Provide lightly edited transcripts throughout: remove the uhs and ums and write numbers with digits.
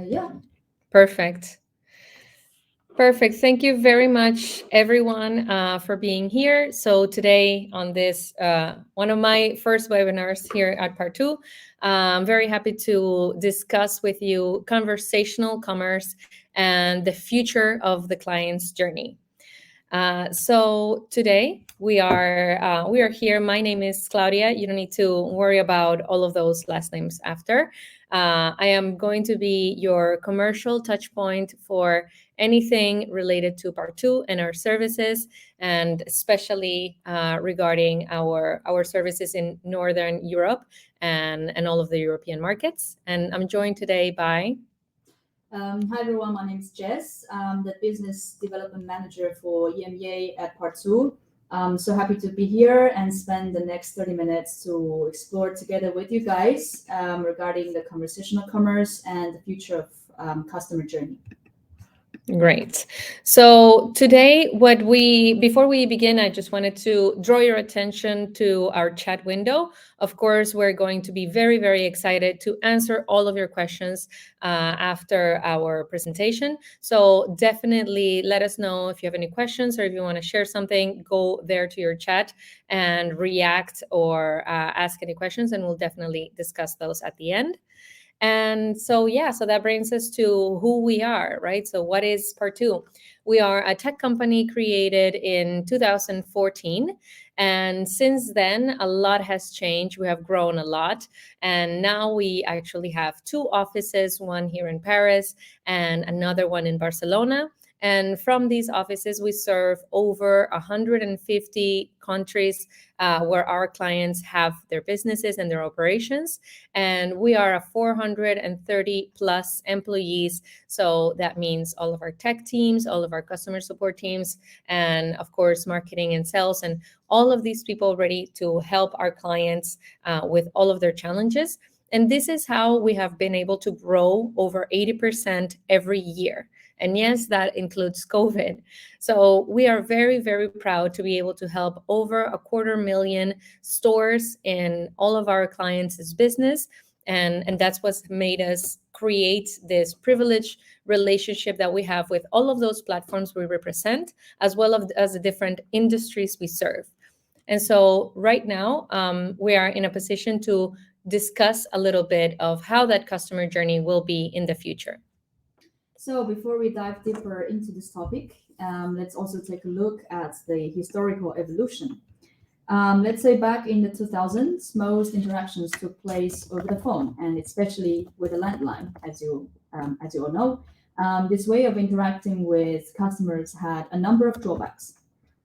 Yeah. Perfect. Perfect. Thank you very much, everyone, for being here. So today on this, one of my first webinars here at Partoo, I'm very happy to discuss with you conversational commerce and the future of the client's journey. So today we are here. My name is Claudia. You don't need to worry about all of those last names after. I am going to be your commercial touch point for anything related to Partoo and our services, and especially regarding our services in Northern Europe and all of the European markets. And I'm joined today by. Hi everyone, my name is Jess. I'm the Business Development Manager for EMEA at Partoo. I'm so happy to be here and spend the next 30 minutes to explore together with you guys regarding the conversational commerce and the future of customer journey. Great. So today, before we begin, I just wanted to draw your attention to our chat window. Of course, we're going to be very, very excited to answer all of your questions after our presentation. So definitely let us know if you have any questions or if you want to share something, go there to your chat and react or ask any questions, and we'll definitely discuss those at the end. And so, yeah, so that brings us to who we are, right? So what is Partoo? We are a tech company created in 2014. And since then, a lot has changed. We have grown a lot. And now we actually have two offices, one here in Paris and another one in Barcelona. And from these offices, we serve over 150 countries where our clients have their businesses and their operations. And we are a 430 plus employees. So that means all of our tech teams, all of our customer support teams, and of course, marketing and sales, and all of these people ready to help our clients with all of their challenges. And this is how we have been able to grow over 80% every year. And yes, that includes COVID. So we are very, very proud to be able to help over 250,000 stores in all of our clients' business. And that's what's made us create this privileged relationship that we have with all of those platforms we represent, as well as the different industries we serve. And so right now, we are in a position to discuss a little bit of how that customer journey will be in the future. So before we dive deeper into this topic, let's also take a look at the historical evolution. Let's say back in the 2000s, most interactions took place over the phone, and especially with a landline, as you all know. This way of interacting with customers had a number of drawbacks.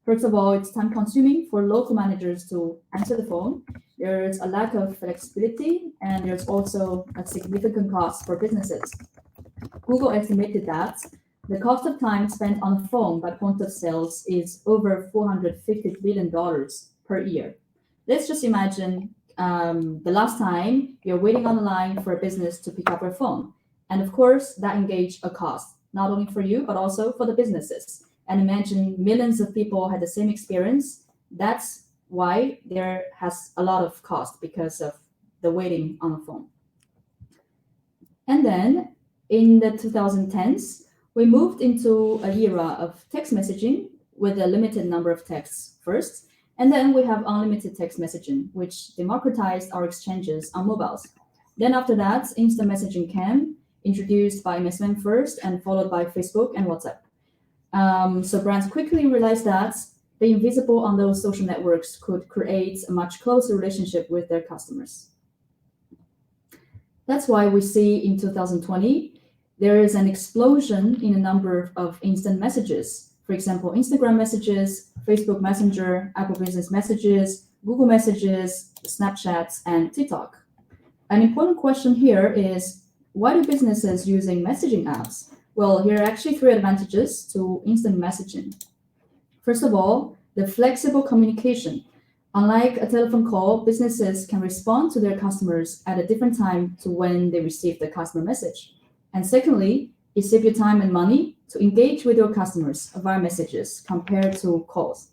First of all, it's time consuming for local managers to answer the phone. There's a lack of flexibility, and there's also a significant cost for businesses. Google estimated that the cost of time spent on the phone by point of sales is over $450 billion per year. Let's just imagine the last time you're waiting on the line for a business to pick up your phone. And of course, that engaged a cost, not only for you, but also for the businesses. And imagine millions of people had the same experience. That's why there has a lot of cost because of the waiting on the phone. And then in the 2010s, we moved into an era of text messaging with a limited number of texts first, and then we have unlimited text messaging, which democratized our exchanges on mobiles. Then after that, instant messaging came, introduced by MSN first and followed by Facebook and WhatsApp. So brands quickly realized that being visible on those social networks could create a much closer relationship with their customers. That's why we see in 2020, there is an explosion in the number of instant messages. For example, Instagram messages, Facebook Messenger, Apple Business Messages, Google Messages, Snapchat, and TikTok. An important question here is, why do businesses using messaging apps? Well, here are actually three advantages to instant messaging. First of all, the flexible communication. Unlike a telephone call, businesses can respond to their customers at a different time to when they receive the customer message. And secondly, it saves you time and money to engage with your customers via messages compared to calls.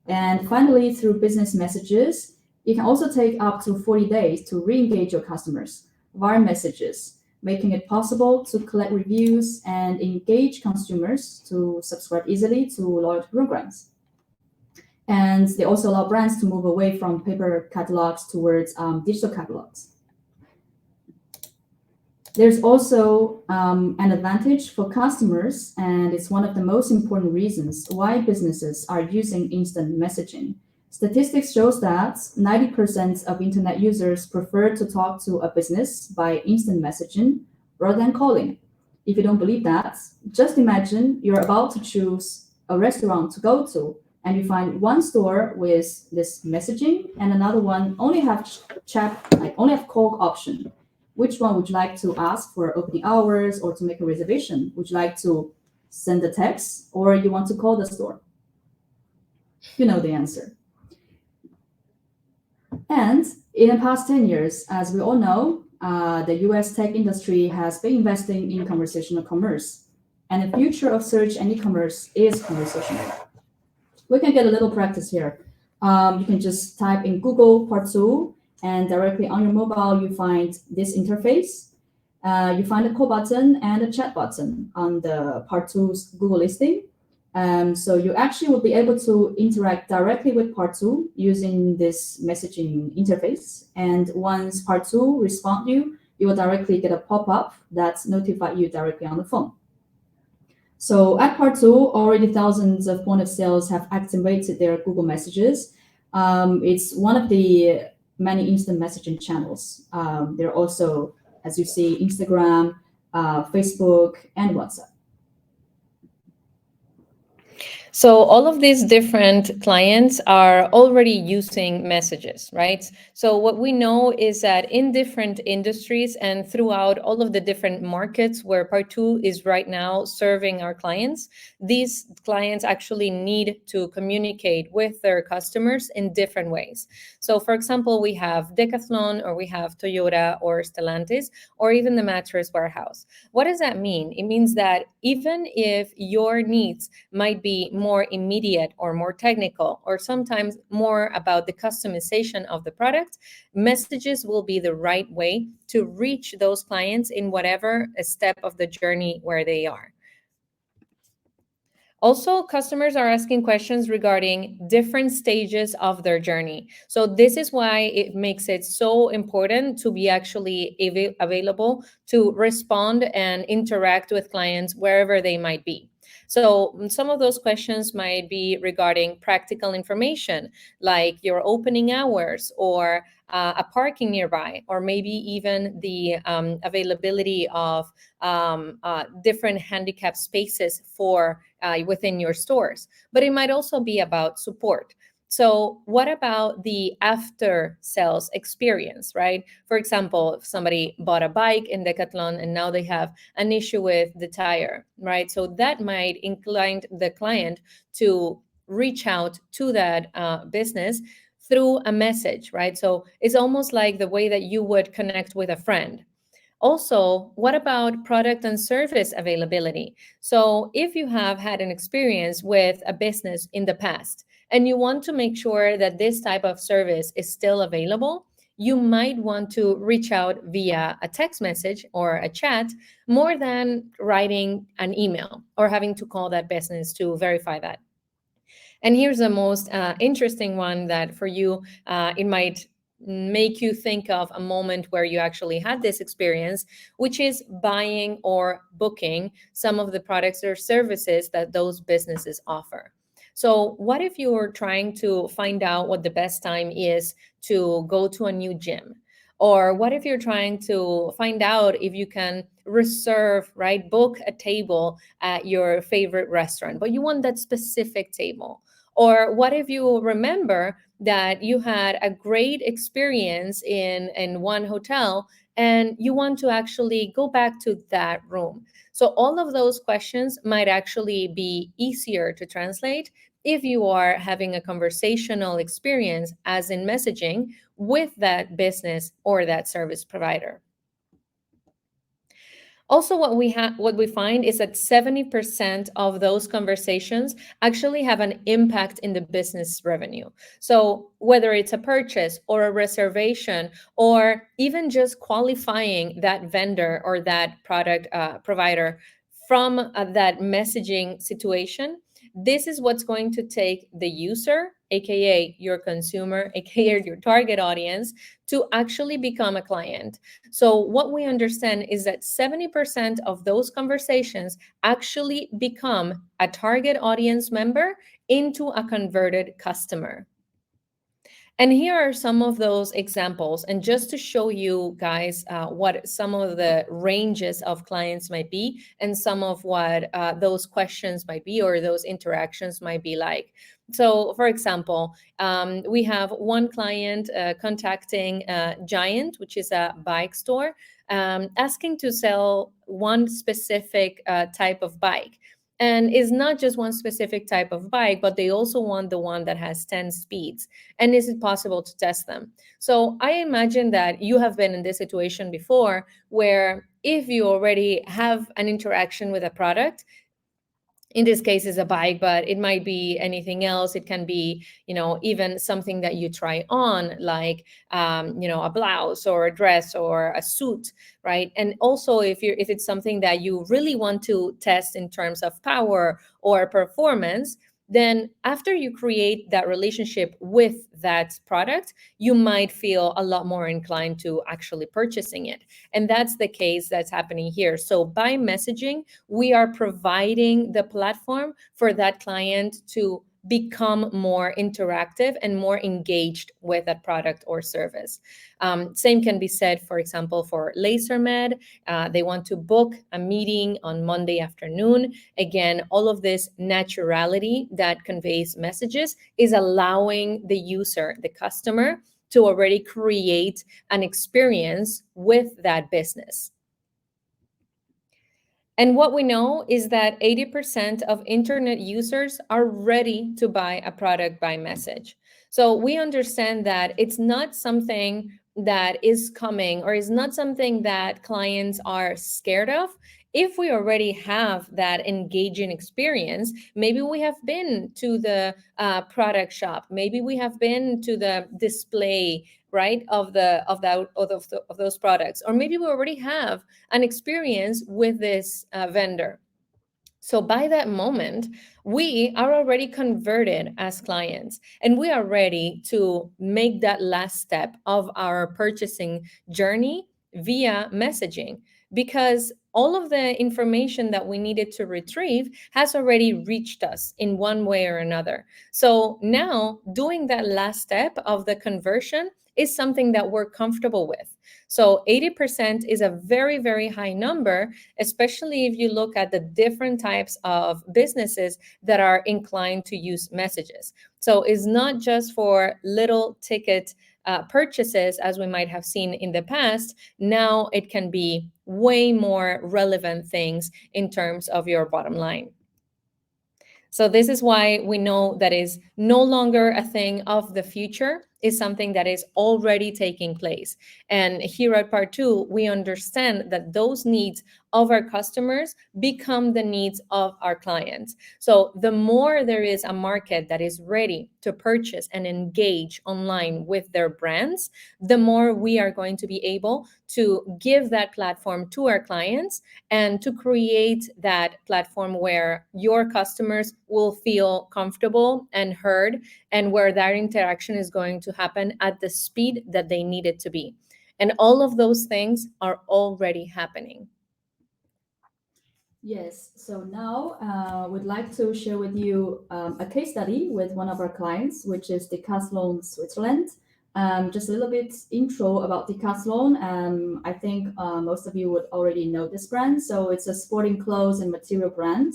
And finally, through business messages, it can also take up to 40 days to re-engage your customers via messages. making it possible to collect reviews and engage consumers to subscribe easily to loyalty programs. And they also allow brands to move away from paper catalogs towards digital catalogs. There's also an advantage for customers, and it's one of the most important reasons why businesses are using instant messaging. Statistics shows that 90% of internet users prefer to talk to a business by instant messaging rather than calling. If you don't believe that, just imagine you're about to choose a restaurant to go to, and you find one store with this messaging and another one only have call option. Which one would you like to ask for opening hours or to make a reservation? Would you like to send a text or you want to call the store? You know the answer. And in the past 10 years, as we all know, the US tech industry has been investing in conversational commerce. And the future of search and e-commerce is conversational. We can get a little practice here. You can just type in Google Partoo, and directly on your mobile, you find this interface. You find a call button and a chat button on the Partoo's Google listing. So you actually will be able to interact directly with Partoo using this messaging interface. And once Partoo responds you, you will directly get a pop-up that notifies you directly on the phone. So at Partoo, already thousands of point of sales have activated their Google messages. It's one of the many instant messaging channels. There are also, as you see, Instagram, Facebook, and WhatsApp. So all of these different clients are already using messages, right? So what we know is that in different industries and throughout all of the different markets where Partoo is right now serving our clients, these clients actually need to communicate with their customers in different ways. So for example, we have Decathlon, or we have Toyota or Stellantis, or even the mattress warehouse. What does that mean? It means that even if your needs might be more immediate or more technical, or sometimes more about the customization of the product, messages will be the right way to reach those clients in whatever step of the journey where they are. Also, customers are asking questions regarding different stages of their journey. So this is why it makes it so important to be actually available to respond and interact with clients wherever they might be. So some of those questions might be regarding practical information, like your opening hours, or a parking nearby, or maybe even the availability of different handicap spaces for within your stores. But it might also be about support. So what about the after sales experience, right? For example, if somebody bought a bike in Decathlon and now they have an issue with the tire, right? So that might incline the client to reach out to that business through a message, right? So it's almost like the way that you would connect with a friend. Also, what about product and service availability? So if you have had an experience with a business in the past and you want to make sure that this type of service is still available, you might want to reach out via a text message or a chat more than writing an email or having to call that business to verify that. And here's the most interesting one that for you, it might make you think of a moment where you actually had this experience, which is buying or booking some of the products or services that those businesses offer. So what if you're trying to find out what the best time is to go to a new gym? Or what if you're trying to find out if you can reserve, right, book a table at your favorite restaurant, but you want that specific table? Or what if you remember that you had a great experience in one hotel and you want to actually go back to that room? So all of those questions might actually be easier to translate if you are having a conversational experience, as in messaging, with that business or that service provider. Also, what we find is that 70% of those conversations actually have an impact in the business revenue. So whether it's a purchase or a reservation, or even just qualifying that vendor or that product provider from that messaging situation, this is what's going to take the user, aka your consumer, aka your target audience, to actually become a client. So what we understand is that 70% of those conversations actually become a target audience member into a converted customer. And here are some of those examples. And just to show you guys what some of the ranges of clients might be, and some of what those questions might be, or those interactions might be like. So, for example, we have one client contacting Giant, which is a bike store, asking to sell one specific type of bike. And it's not just one specific type of bike, but they also want the one that has 10 speeds. And is it possible to test them? So I imagine that you have been in this situation before, where if you already have an interaction with a product, in this case is a bike, but it might be anything else. It can be, even something that you try on, like, a blouse or a dress or a suit, right? And also if it's something that you really want to test in terms of power or performance, then after you create that relationship with that product, you might feel a lot more inclined to actually purchasing it. And that's the case that's happening here. So by messaging, we are providing the platform for that client to become more interactive and more engaged with that product or service. Same can be said, for example, for LaserMed. They want to book a meeting on Monday afternoon. Again, all of this naturality that conveys messages is allowing the user, the customer, to already create an experience with that business. And what we know is that 80% of internet users are ready to buy a product by message. So we understand that it's not something that is coming, or is not something that clients are scared of. If we already have that engaging experience, maybe we have been to the product shop, maybe we have been to the display, right, of those products, or maybe we already have an experience with this vendor. So by that moment, we are already converted as clients, and we are ready to make that last step of our purchasing journey via messaging, because all of the information that we needed to retrieve has already reached us in one way or another. So now doing that last step of the conversion is something that we're comfortable with. So 80% is a very, very high number, especially if you look at the different types of businesses that are inclined to use messages. So it's not just for little ticket purchases, as we might have seen in the past. Now it can be way more relevant things in terms of your bottom line. So this is why we know that is no longer a thing of the future, is something that is already taking place. And here at Partoo, we understand that those needs of our customers become the needs of our clients. So the more there is a market that is ready to purchase and engage online with their brands, the more we are going to be able to give that platform to our clients, and to create that platform where your customers will feel comfortable and heard, and where that interaction is going to happen at the speed that they need it to be. And all of those things are already happening. Yes, so now we'd like to share with you a case study with one of our clients, which is Decathlon Switzerland. Just a little bit intro about Decathlon. I think most of you would already know this brand. So it's a sporting clothes and material brand.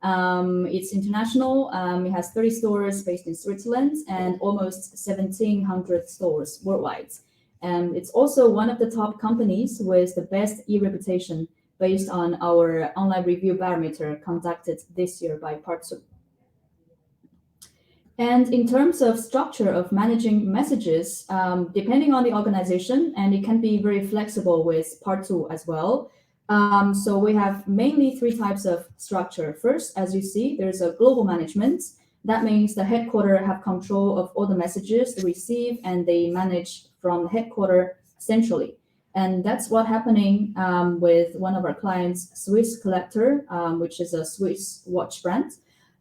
It's international. It has 30 stores based in Switzerland and almost 1,700 stores worldwide. And it's also one of the top companies with the best e-reputation, based on our online review barometer conducted this year by Partoo. And in terms of structure of managing messages, depending on the organization, and it can be very flexible with Partoo as well. So we have mainly three types of structure. First, as you see, there's a global management. That means the headquarters have control of all the messages they receive, and they manage from the headquarters centrally. And that's what happening with one of our clients, Swiss Collector, which is a Swiss watch brand.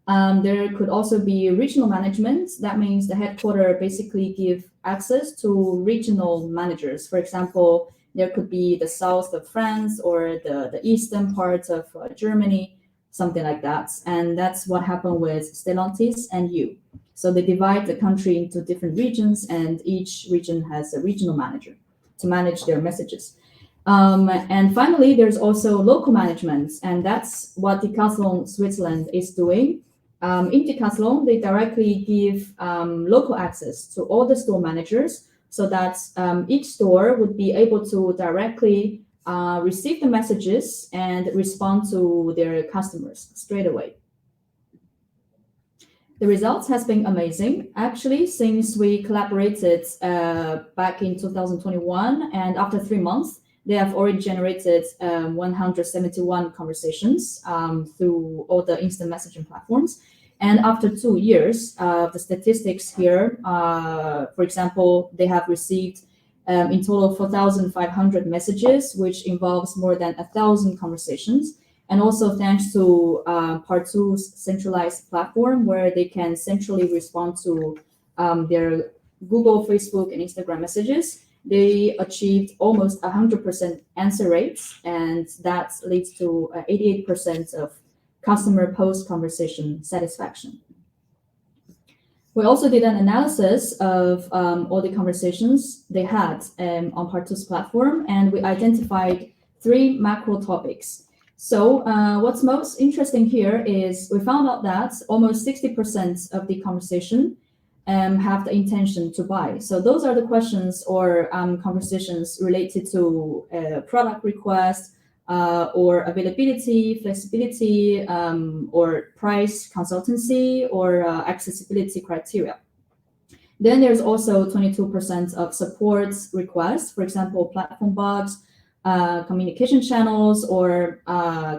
There could also be regional management. That means the headquarters basically give access to regional managers. For example, there could be the south of France or the eastern part of Germany, something like that. And that's what happened with Stellantis and you. So they divide the country into different regions, and each region has a regional manager to manage their messages. And finally, there's also local management, and that's what Decathlon Switzerland is doing. In Decathlon, they directly give local access to all the store managers, so that each store would be able to directly receive the messages and respond to their customers straight away. The results has been amazing. Actually, since we collaborated back in 2021, and after 3 months, they have already generated 171 conversations through all the instant messaging platforms. And after 2 years, the statistics here, for example, they have received in total 4,500 messages, which involves more than 1,000 conversations. And also thanks to Partoo's centralized platform, where they can centrally respond to their Google, Facebook, and Instagram messages, they achieved almost 100% answer rates, and that leads to 88% of customer post-conversation satisfaction. We also did an analysis of all the conversations they had on Partoo's platform, and we identified 3 macro topics. So what's most interesting here is we found out that almost 60% of the conversation have the intention to buy. So those are the questions or conversations related to product request or availability, flexibility, or price consultancy, or accessibility criteria. Then there's also 22% of support requests, for example, platform bugs, communication channels, or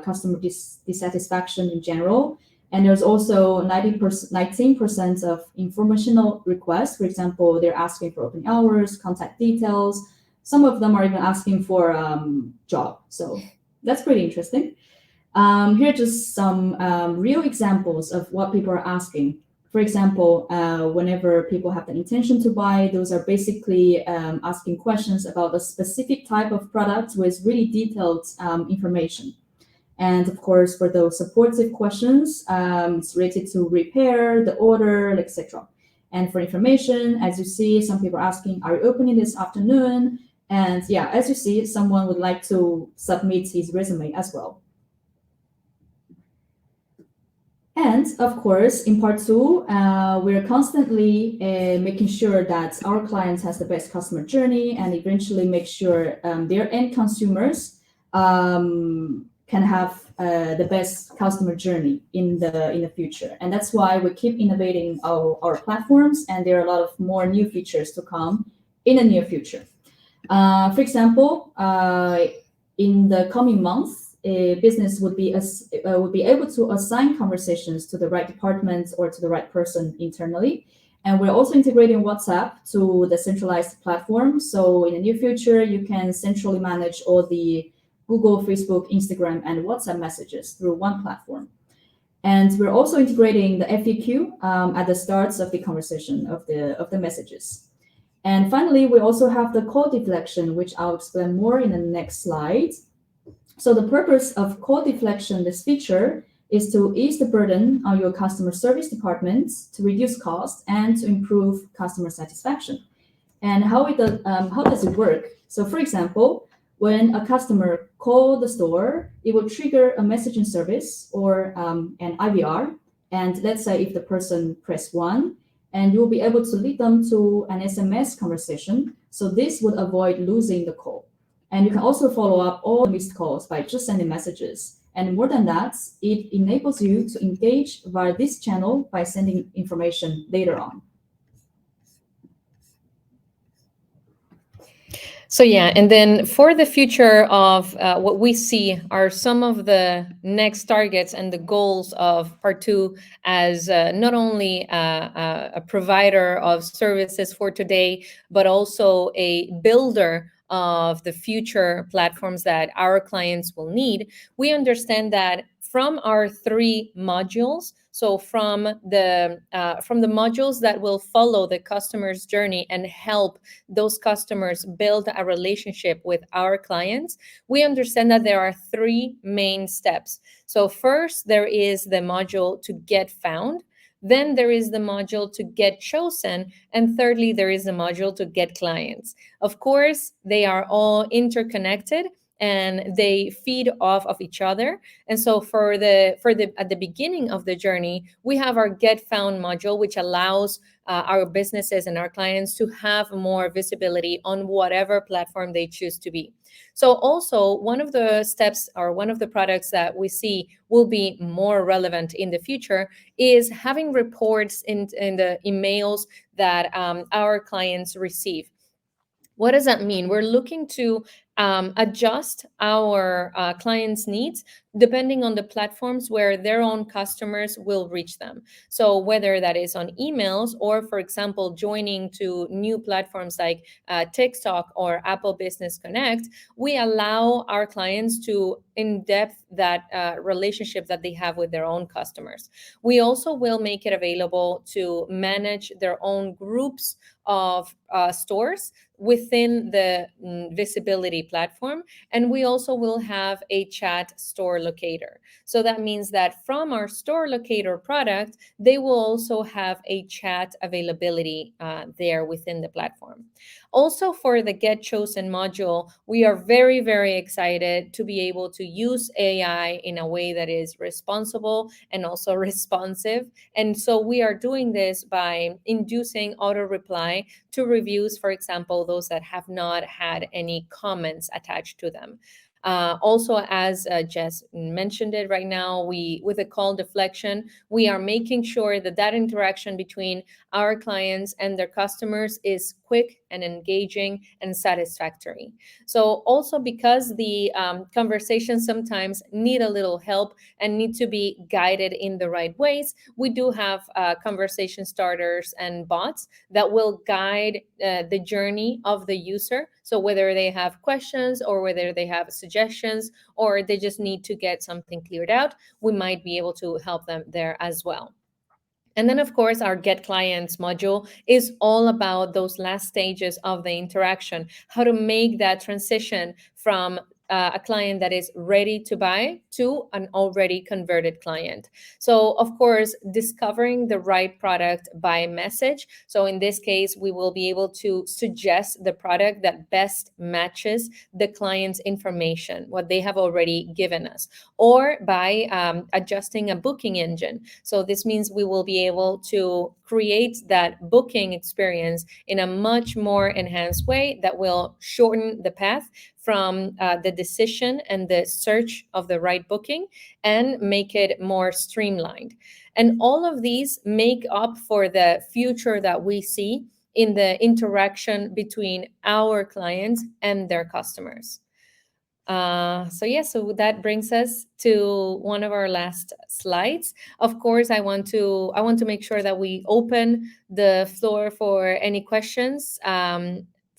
customer dissatisfaction in general. And there's also 19% of informational requests. For example, they're asking for opening hours, contact details. Some of them are even asking for job. So that's pretty interesting. Here are just some real examples of what people are asking. For example, whenever people have the intention to buy, those are basically asking questions about a specific type of product with really detailed information. And of course, for those supportive questions, it's related to repair, the order, etc. And for information, as you see, some people are asking, are you opening this afternoon? And yeah, as you see, someone would like to submit his resume as well. And of course, in Partoo, we're constantly making sure that our clients has the best customer journey, and eventually make sure their end consumers can have the best customer journey in the future. And that's why we keep innovating our platforms, and there are a lot of more new features to come in the near future. For example, in the coming months, a business would be able to assign conversations to the right department or to the right person internally. And we're also integrating WhatsApp to the centralized platform. So in the near future, you can centrally manage all the Google, Facebook, Instagram, and WhatsApp messages through one platform. And we're also integrating the FAQ at the starts of the conversation of the messages. And finally, we also have the call deflection, which I'll explain more in the next slide. So the purpose of call deflection, this feature, is to ease the burden on your customer service departments, to reduce costs, and to improve customer satisfaction. And how does it work? So for example, when a customer calls the store, it will trigger a messaging service or an IVR. And let's say if the person press 1, and you'll be able to lead them to an SMS conversation. So this would avoid losing the call. And you can also follow up all missed calls by just sending messages. And more than that, it enables you to engage via this channel by sending information later on. So yeah, and then for the future of what we see are some of the next targets and the goals of Partoo as not only a provider of services for today, but also a builder of the future platforms that our clients will need. We understand that from our three modules, so from the modules that will follow the customer's journey and help those customers build a relationship with our clients, we understand that there are three main steps. So first, there is the module to get found. Then there is the module to get chosen. And thirdly, there is the module to get clients. Of course, they are all interconnected and they feed off of each other. And so for the at the beginning of the journey, we have our get found module, which allows our businesses and our clients to have more visibility on whatever platform they choose to be. So also one of the steps or one of the products that we see will be more relevant in the future is having reports in the emails that our clients receive. What does that mean? We're looking to adjust our clients' needs depending on the platforms where their own customers will reach them. So whether that is on emails or, for example, joining to new platforms like TikTok or Apple Business Connect, we allow our clients to in-depth that relationship that they have with their own customers. We also will make it available to manage their own groups of stores within the visibility platform. And we also will have a chat store locator. So that means that from our store locator product, they will also have a chat availability there within the platform. Also, for the Get Chosen module, we are very, very excited to be able to use AI in a way that is responsible and also responsive. And so we are doing this by inducing auto reply to reviews, for example, those that have not had any comments attached to them. Also, as Jess mentioned it right now, with a call deflection, we are making sure that that interaction between our clients and their customers is quick and engaging and satisfactory. So also because the conversations sometimes need a little help and need to be guided in the right ways, we do have conversation starters and bots that will guide the journey of the user. So whether they have questions or whether they have suggestions or they just need to get something cleared out, we might be able to help them there as well. And then, of course, our Get Clients module is all about those last stages of the interaction, how to make that transition from a client that is ready to buy to an already converted client. So, of course, discovering the right product by message. So in this case, we will be able to suggest the product that best matches the client's information, what they have already given us, or by adjusting a booking engine. So this means we will be able to create that booking experience in a much more enhanced way that will shorten the path from the decision and the search of the right booking and make it more streamlined. And all of these make up for the future that we see in the interaction between our clients and their customers. So that brings us to one of our last slides. Of course, I want to make sure that we open the floor for any questions.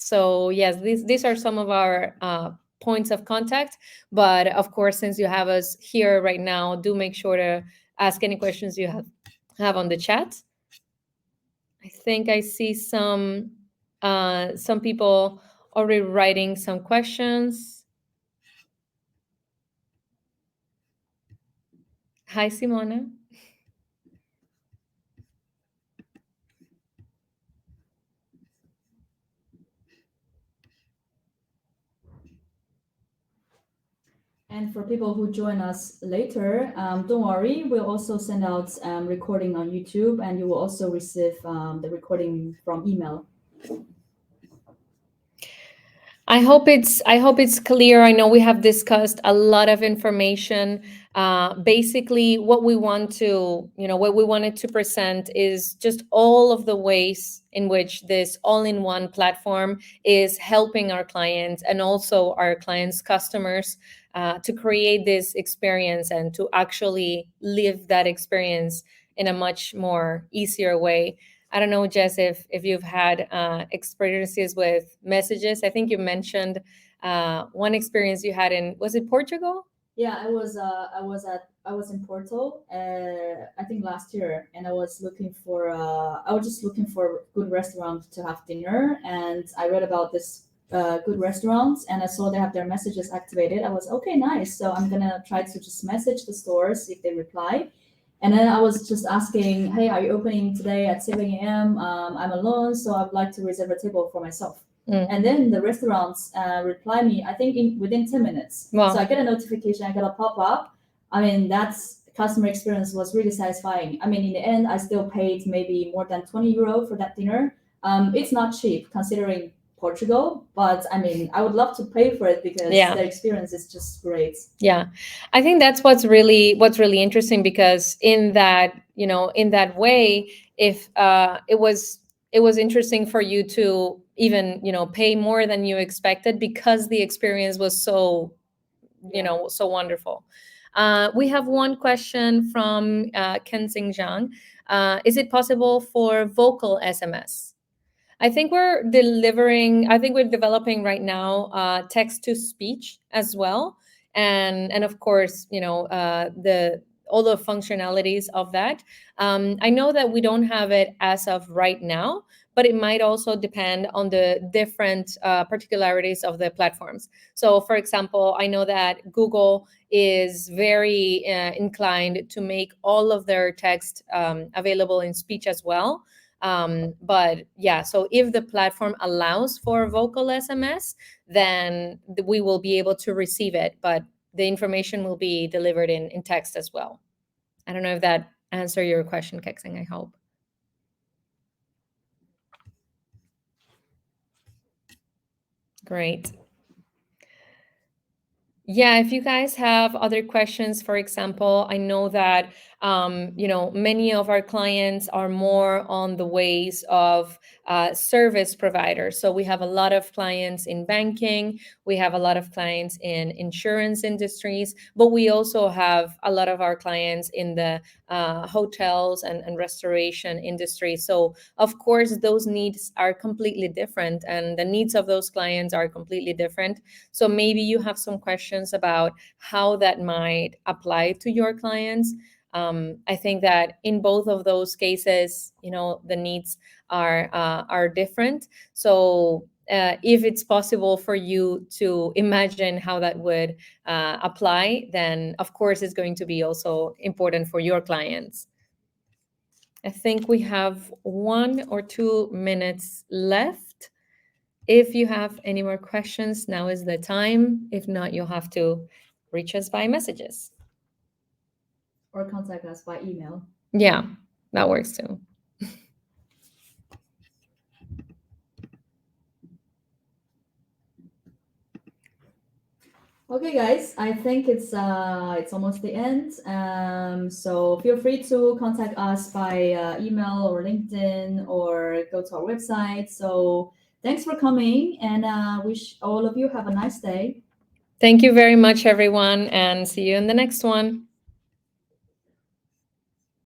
So yes, these are some of our points of contact. But of course, since you have us here right now, do make sure to ask any questions you have on the chat. I think I see some people already writing some questions. Hi, Simona. And for people who join us later, don't worry, we'll also send out recording on YouTube, and you will also receive the recording from email. I hope it's clear. I know we have discussed a lot of information. Basically, what we wanted to present is just all of the ways in which this all-in-one platform is helping our clients and also our clients' customers to create this experience and to actually live that experience in a much more easier way. I don't know, Jess, if you've had experiences with messages. I think you mentioned one experience you had was it Portugal? Yeah, I was in Porto, I think last year, and I was just looking for good restaurant to have dinner, and I read about this good restaurants, and I saw they have their messages activated. I was okay, nice. So I'm gonna try to just message the stores if they reply. And then I was just asking, hey, are you opening today at 7 a.m.? I'm alone, so I'd like to reserve a table for myself. And then the restaurants reply me, I think within 10 minutes. Wow. So I get a notification, I get a pop-up. I mean, that's customer experience was really satisfying. I mean, in the end, I still paid maybe more than 20 euro for that dinner. It's not cheap considering Portugal, but I mean, I would love to pay for it because the experience is just great. Yeah, I think that's what's really interesting, because in that way, if it was interesting for you to even pay more than you expected because the experience was so so wonderful. We have one question from Ken Sing Zhang. Is it possible for vocal SMS? I think we're developing right now text to speech as well, and of course, the all the functionalities of that. I know that we don't have it as of right now, but it might also depend on the different particularities of the platforms. So, for example, I know that Google is very inclined to make all of their text available in speech as well. But yeah, so if the platform allows for vocal SMS, then we will be able to receive it, but the information will be delivered in text as well. I don't know if that answered your question, Kexing, I hope. Great. Yeah, if you guys have other questions, for example, I know that many of our clients are more on the ways of service providers. So we have a lot of clients in banking, we have a lot of clients in insurance industries, but we also have a lot of our clients in the hotels and restoration industry. So of course, those needs are completely different, and the needs of those clients are completely different. So maybe you have some questions about how that might apply to your clients. I think that in both of those cases, the needs are different. So if it's possible for you to imagine how that would apply, then of course it's going to be also important for your clients. I think we have 1 or 2 minutes left. If you have any more questions, now is the time. If not, you'll have to reach us by messages. Or contact us by email. Yeah, that works too. Okay, guys, I think it's almost the end. So feel free to contact us by email or LinkedIn or go to our website. So thanks for coming, and wish all of you have a nice day. Thank you very much, everyone, and see you in the next one.